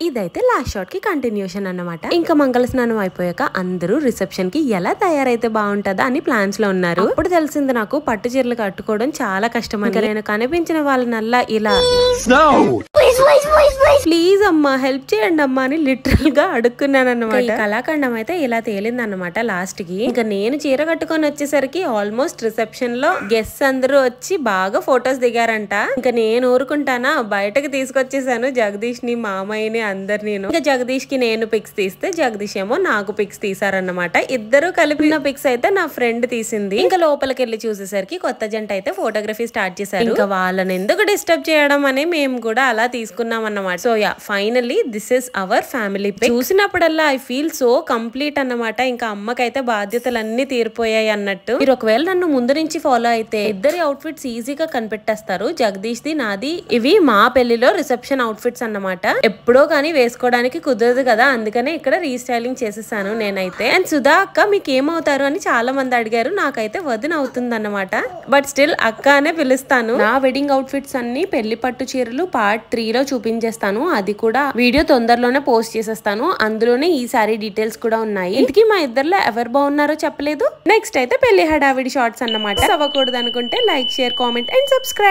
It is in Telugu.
ఇదైతే లాస్ట్ షాట్ కి కంటిన్యూషన్ అన్నమాట. ఇంకా మంగళ స్నానం అయిపోయాక అందరూ రిసెప్షన్ కి ఎలా తయారైతే బాగుంటుందా అని ప్లాన్స్ లో ఉన్నారు. అప్పుడు తెలిసింది నాకు పట్టు చీరలు కట్టుకోవడం చాలా కష్టం అని. నేను కనిపించిన వాళ్ళనల్లా ఇలా ప్లీజ్ అమ్మా హెల్ప్ చేయండి అమ్మా అని లిటరల్ గా అడుక్కున్నాను అన్నమాట. కళాఖండం అయితే ఇలా తేలింది అన్నమాట లాస్ట్ కి. ఇంకా నేను చీర కట్టుకొని వచ్చేసరికి ఆల్మోస్ట్ రిసెప్షన్ లో గెస్ట్స్ అందరూ వచ్చి బాగా ఫొటోస్ దిగారంట. ఇంకా నేను ఊరుకుంటానా, బయటకు తీసుకొచ్చేసాను జగదీష్ ని, మామయ్యని, అందరు. ఇంకా జగదీష్ కి నేను పిక్స్ తీస్తే జగదీష్ ఏమో నాకు పిక్స్ తీసారన్నమాట. ఇద్దరు కలిపిన పిక్స్ అయితే నా ఫ్రెండ్ తీసింది. ఇంకా లోపలికి వెళ్ళి చూసేసరికి కొత్త జంట అయితే ఫోటోగ్రఫీ స్టార్ట్ చేశారు. ఇంకా వాళ్ళని ఎందుకు డిస్టర్బ్ చేయడం అని మేము కూడా అలా తీసుకున్నాం అన్నమాట. So yeah finally this is our family pick. చూసినప్పుడల్లా ఐ ఫీల్ సో కంప్లీట్ అన్నమాట. ఇంకా అమ్మకైతే బాధ్యతలన్నీ తీరిపోయాయి అన్నట్టు. మీరు ఒకవేళ నన్ను ముందు నుంచి ఫాలో అయితే ఇద్దరి అవుట్ఫిట్స్ ఈజీగా కనిపెట్టేస్తారు. జగదీష్ ది, నాది. ఇవి మా పెళ్లిలో రిసెప్షన్ అవుట్ఫిట్స్ అన్నమాట. ఎప్పుడో కానీ వేసుకోవడానికి కుదరదు కదా, అందుకనే ఇక్కడ రీస్టైలింగ్ చేసేసాను నేనైతే. అండ్ సుధా అక్క మీకు ఏమవుతారు అని చాలా మంది అడిగారు. నాకైతే వదిన అవుతుంది అన్నమాట, బట్ స్టిల్ అక్క అనే పిలుస్తాను. నా వెడ్డింగ్ అవుట్ఫిట్స్ అన్ని పెళ్లి పట్టు చీరలు పార్ట్ 3 లో చూపించేస్తాను. అది కూడా వీడియో తొందరలోనే పోస్ట్ చేసేస్తాను. అందులోనే ఈ సారీ డీటెయిల్స్ కూడా ఉన్నాయి. ఇంతకీ మా ఇద్దరులో ఎవరు బాగున్నారో చెప్పలేదు. నెక్స్ట్ అయితే పెళ్లి హడావిడి షార్ట్స్ అన్నమాట. అవ్వకూడదు అనుకుంటే like, share, comment and subscribe.